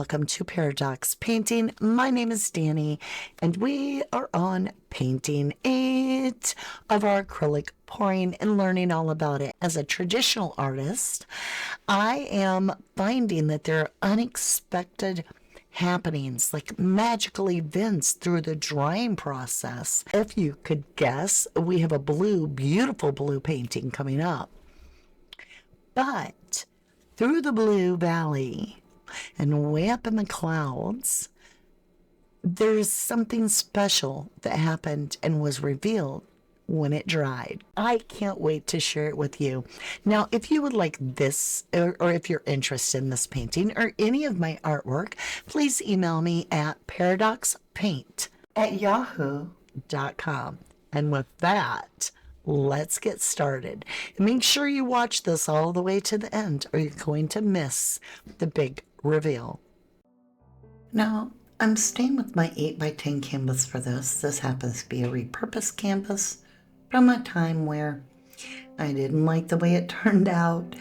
welcome to Paradox Painting. My name is Danny, and we are on painting 8 of our acrylic pouring and learning all about it. As a traditional artist, I am finding that there are unexpected happenings, like magical events through the drying process. If you could guess, we have a beautiful blue painting coming up. But through the blue valley and way up in the clouds, there's something special that happened and was revealed when it dried. I can't wait to share it with you. Now, if you would like this, or if you're interested in this painting or any of my artwork, please email me at paradoxpaint@yahoo.com. And with that, let's get started. And make sure you watch this all the way to the end, or you're going to miss the big reveal. Now, I'm staying with my 8x10 canvas for this. This happens to be a repurposed canvas from a time where I didn't like the way it turned out.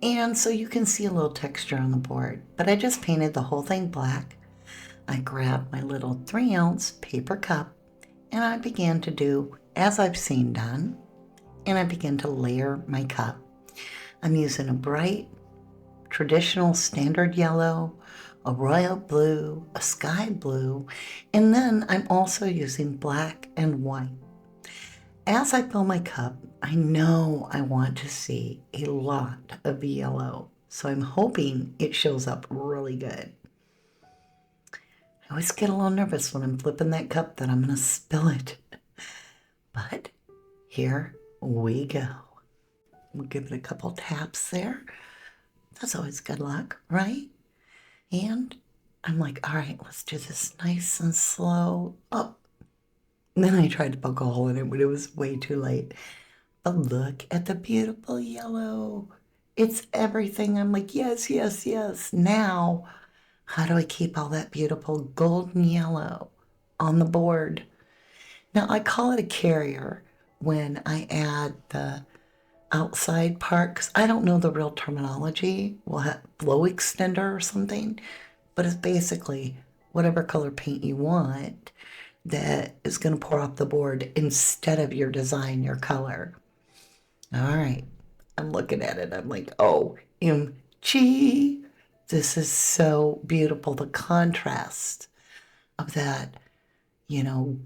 And so you can see a little texture on the board. But I just painted the whole thing black. I grabbed my little 3-ounce paper cup and I began to do as I've seen done. And I began to layer my cup. I'm using a bright, traditional standard yellow, a royal blue, a sky blue, and then I'm also using black and white. As I fill my cup, I know I want to see a lot of yellow, so I'm hoping it shows up really good. I always get a little nervous when I'm flipping that cup that I'm going to spill it. But here we go. We'll give it a couple taps there. That's always good luck, right? And I'm like, all right, let's do this nice and slow. Oh, and then I tried to poke a hole in it, but it was way too late. But look at the beautiful yellow. It's everything. I'm like, yes, yes, yes. Now, how do I keep all that beautiful golden yellow on the board? Now, I call it a carrier when I add the outside part, because I don't know the real terminology. We'll have flow extender or something, but it's basically whatever color paint you want that is going to pour off the board instead of your design, your color. All right, I'm looking at it. I'm like, OMG, this is so beautiful. The contrast of that,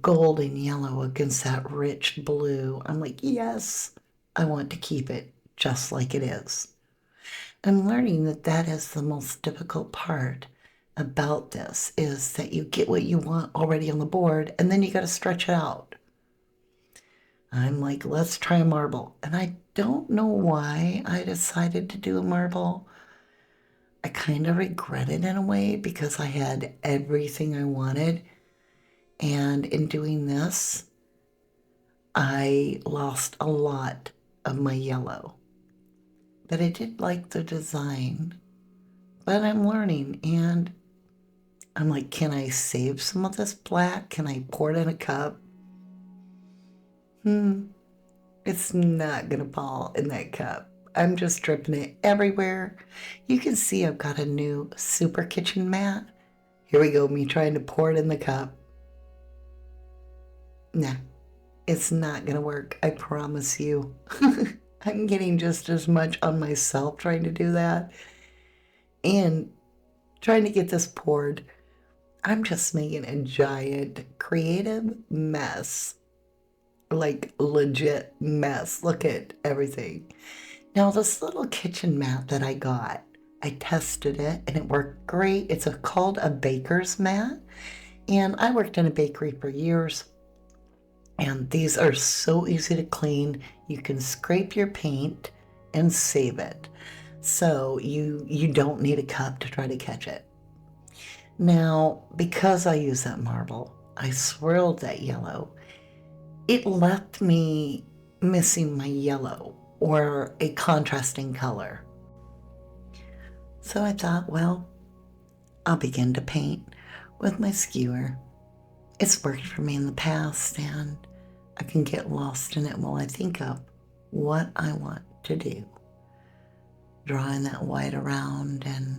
golden yellow against that rich blue. I'm like, yes, I want to keep it just like it is. I'm learning that that is the most difficult part about this, is that you get what you want already on the board and then you got to stretch it out. I'm like, let's try a marble. And I don't know why I decided to do a marble. I kind of regret it in a way because I had everything I wanted. And in doing this, I lost a lot of my yellow. But I did like the design. But I'm learning, and I'm like, can I save some of this black? Can I pour it in a cup? It's not gonna fall in that cup. I'm just dripping it everywhere. You can see I've got a new super kitchen mat. Here we go, me trying to pour it in the cup. Nah, it's not gonna work, I promise you. I'm getting just as much on myself trying to do that and trying to get this poured. I'm just making a giant creative mess, like legit mess. Look at everything. Now, this little kitchen mat that I got, I tested it and it worked great. It's called a baker's mat, and I worked in a bakery for years. And these are so easy to clean. You can scrape your paint and save it. So you don't need a cup to try to catch it. Now, because I use that marble, I swirled that yellow. It left me missing my yellow or a contrasting color. So I thought, well, I'll begin to paint with my skewer. It's worked for me in the past, and I can get lost in it while I think of what I want to do. Drawing that white around, and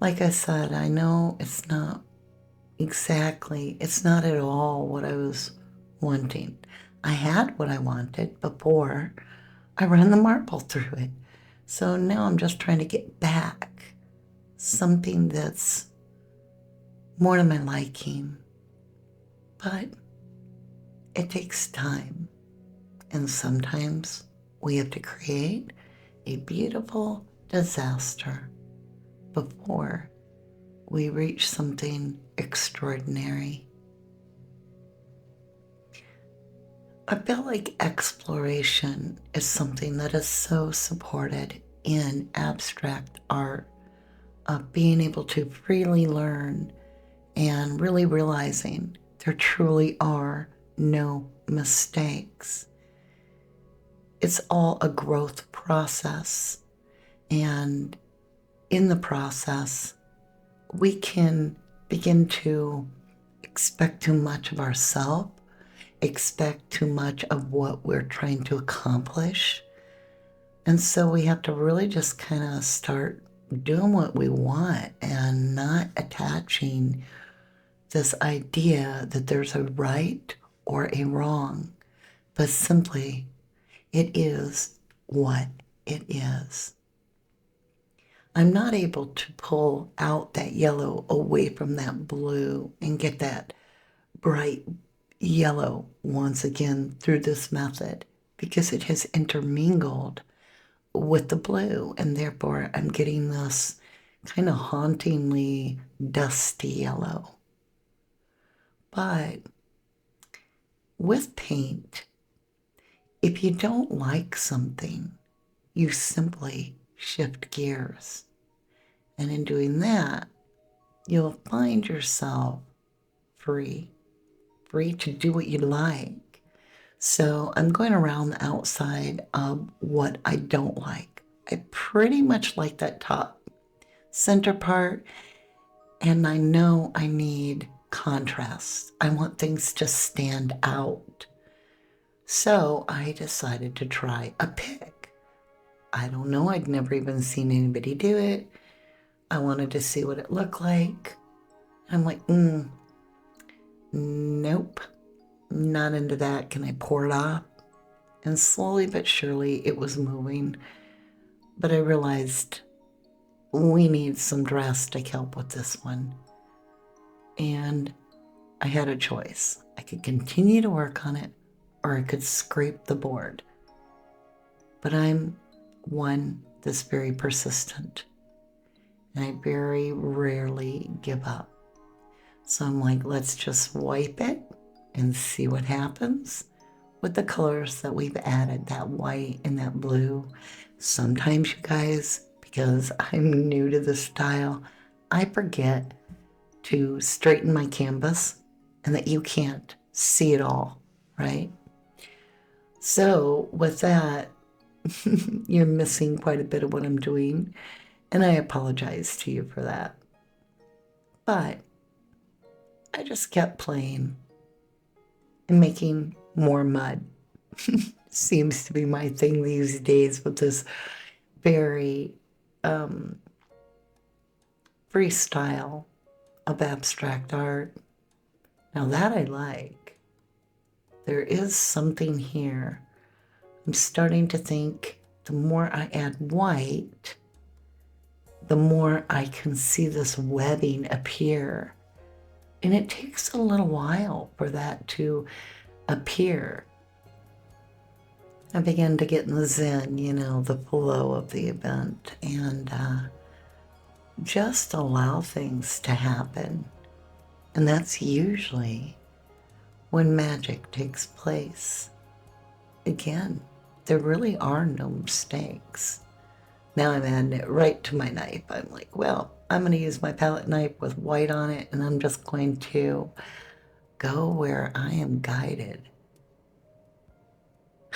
Like I said, I know it's not at all what I was wanting. I had what I wanted before I ran the marble through it. So now I'm just trying to get back something that's more to my liking. But it takes time. And sometimes we have to create a beautiful disaster before we reach something extraordinary. I feel like exploration is something that is so supported in abstract art, of being able to freely learn and really realizing there truly are no mistakes. It's all a growth process. And in the process, we can begin to expect too much of ourselves, expect too much of what we're trying to accomplish. And so we have to really just kind of start doing what we want and not attaching this idea that there's a right or a wrong, but simply it is what it is. I'm not able to pull out that yellow away from that blue and get that bright yellow once again through this method because it has intermingled with the blue, and therefore I'm getting this kind of hauntingly dusty yellow. But with paint, if you don't like something, you simply shift gears. And in doing that, you'll find yourself free to do what you like. So I'm going around the outside of what I don't like. I pretty much like that top center part, and I know I need contrast. I want things to stand out. So I decided to try a pick. I don't know, I'd never even seen anybody do it. I wanted to see what it looked like. I'm like, nope, not into that. Can I pour it off? And slowly but surely it was moving. But I realized we need some drastic help with this one. And I had a choice. I could continue to work on it or I could scrape the board. But I'm one that's very persistent. And I very rarely give up. So I'm like, let's just wipe it and see what happens with the colors that we've added, that white and that blue. Sometimes, you guys, because I'm new to this style, I forget to straighten my canvas and that you can't see it all, right? So with that, you're missing quite a bit of what I'm doing, and I apologize to you for that. But I just kept playing and making more mud. Seems to be my thing these days with this very freestyle of abstract art. Now that I like. There is something here. I'm starting to think the more I add white, the more I can see this webbing appear. And it takes a little while for that to appear. I began to get in the zen, the flow of the event, and just allow things to happen. And that's usually when magic takes place. Again, there really are no mistakes. Now I'm adding it right to my knife. I'm like, well, I'm going to use my palette knife with white on it, and I'm just going to go where I am guided.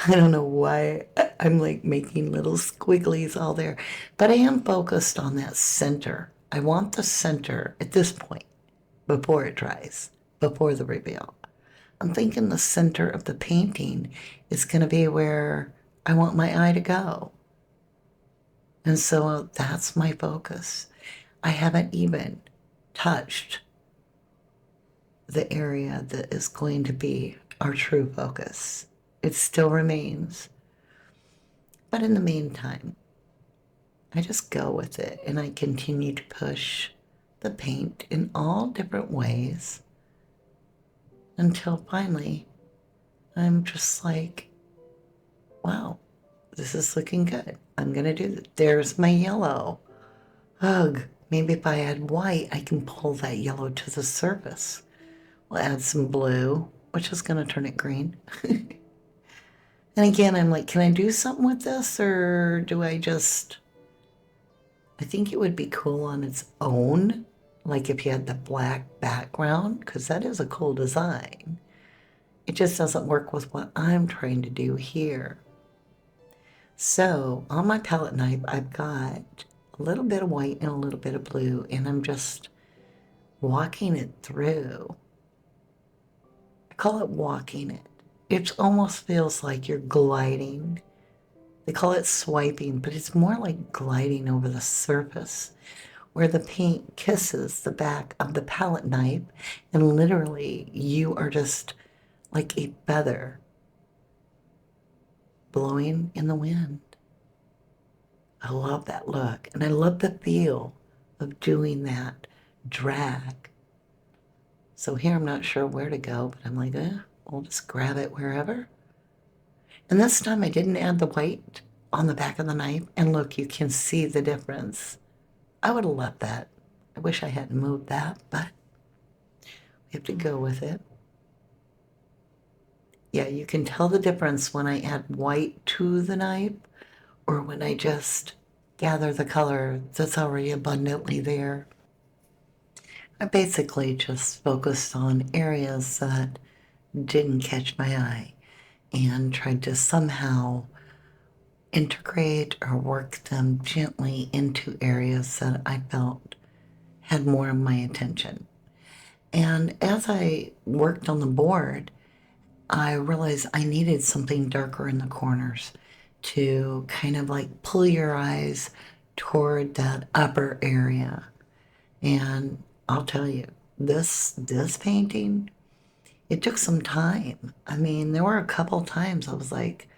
I don't know why I'm like making little squigglies all there, but I am focused on that center. I want the center at this point, before it dries, before the reveal. I'm thinking the center of the painting is going to be where I want my eye to go. And so that's my focus. I haven't even touched the area that is going to be our true focus. It still remains. But in the meantime, I just go with it and I continue to push the paint in all different ways until finally I'm just like, wow, this is looking good. I'm going to do this. There's my yellow. Ugh, maybe if I add white, I can pull that yellow to the surface. We'll add some blue, which is going to turn it green. And again, I'm like, can I do something with this or do I just... I think it would be cool on its own, like if you had the black background, because that is a cool design. It just doesn't work with what I'm trying to do here. So on my palette knife, I've got a little bit of white and a little bit of blue, and I'm just walking it through. I call it walking it. It almost feels like you're gliding. They call it swiping, but it's more like gliding over the surface where the paint kisses the back of the palette knife, and literally you are just like a feather blowing in the wind. I love that look, and I love the feel of doing that drag. So here I'm not sure where to go, but I'm like, I'll just grab it wherever. And this time I didn't add the white on the back of the knife, and look, you can see the difference. I would have left that. I wish I hadn't moved that, but we have to go with it. Yeah, you can tell the difference when I add white to the knife or when I just gather the color that's already abundantly there. I basically just focused on areas that didn't catch my eye and tried to somehow integrate or work them gently into areas that I felt had more of my attention. And as I worked on the board, I realized I needed something darker in the corners to kind of like pull your eyes toward that upper area. And I'll tell you, this painting, it took some time. I mean, there were a couple times I was like,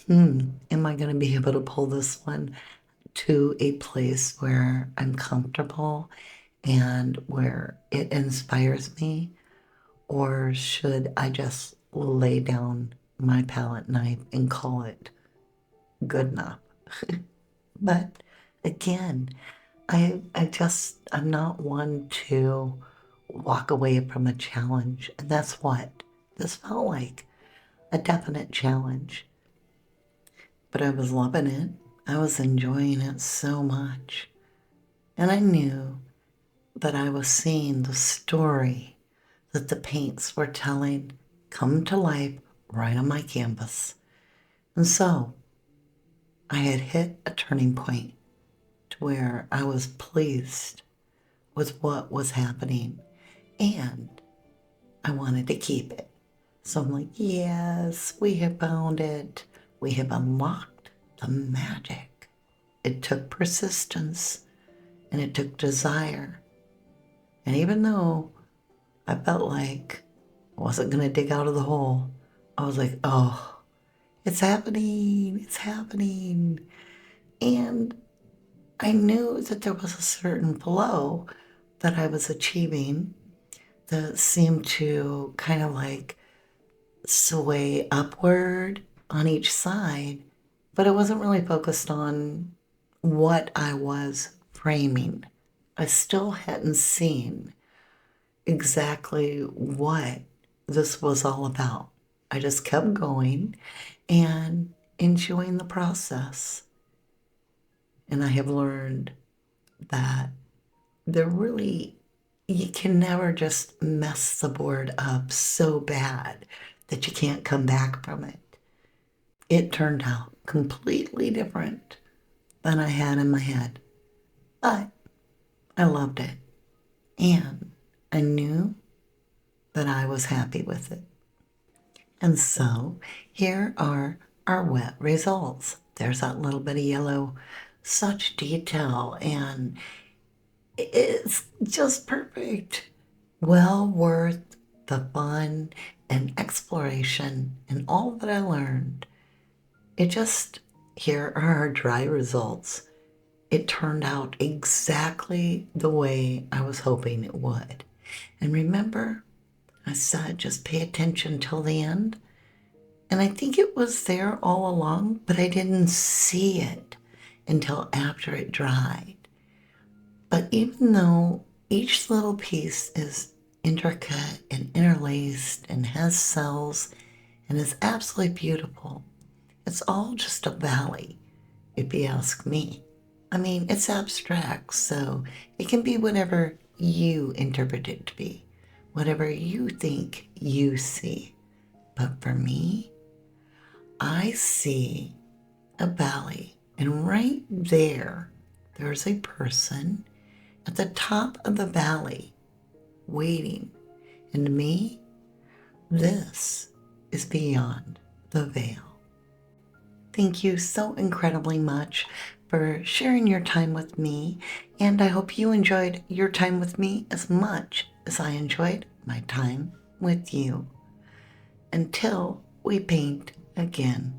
am I going to be able to pull this one to a place where I'm comfortable and where it inspires me? Or should I just lay down my palette knife and call it good enough? But again, I'm not one to walk away from a challenge. And that's what this felt like, a definite challenge. But I was loving it. I was enjoying it so much. And I knew that I was seeing the story that the paints were telling come to life right on my canvas. And so I had hit a turning point to where I was pleased with what was happening and I wanted to keep it. So I'm like, yes, we have found it. We have unlocked the magic. It took persistence and it took desire. And even though I felt like I wasn't going to dig out of the hole, I was like, oh, it's happening. It's happening. And I knew that there was a certain flow that I was achieving that seemed to kind of like sway upward on each side, but I wasn't really focused on what I was framing. I still hadn't seen exactly what this was all about. I just kept going and enjoying the process. And I have learned that you can never just mess the board up so bad that you can't come back from it. It turned out completely different than I had in my head, but I loved it. And I knew that I was happy with it. And so here are our wet results. There's that little bit of yellow, such detail, and It's just perfect. Well worth the fun and exploration and all that I learned. It just, here are our dry results. It turned out exactly the way I was hoping it would. And remember, I said just pay attention till the end. And I think it was there all along, but I didn't see it until after it dried. But even though each little piece is intricate and interlaced and has cells and is absolutely beautiful, it's all just a valley, if you ask me. I mean, it's abstract, so it can be whatever you interpret it to be, whatever you think you see. But for me, I see a valley, and right there, there's a person at the top of the valley waiting. And to me, this is beyond the veil. Thank you so incredibly much for sharing your time with me, and I hope you enjoyed your time with me as much as I enjoyed my time with you. Until we paint again.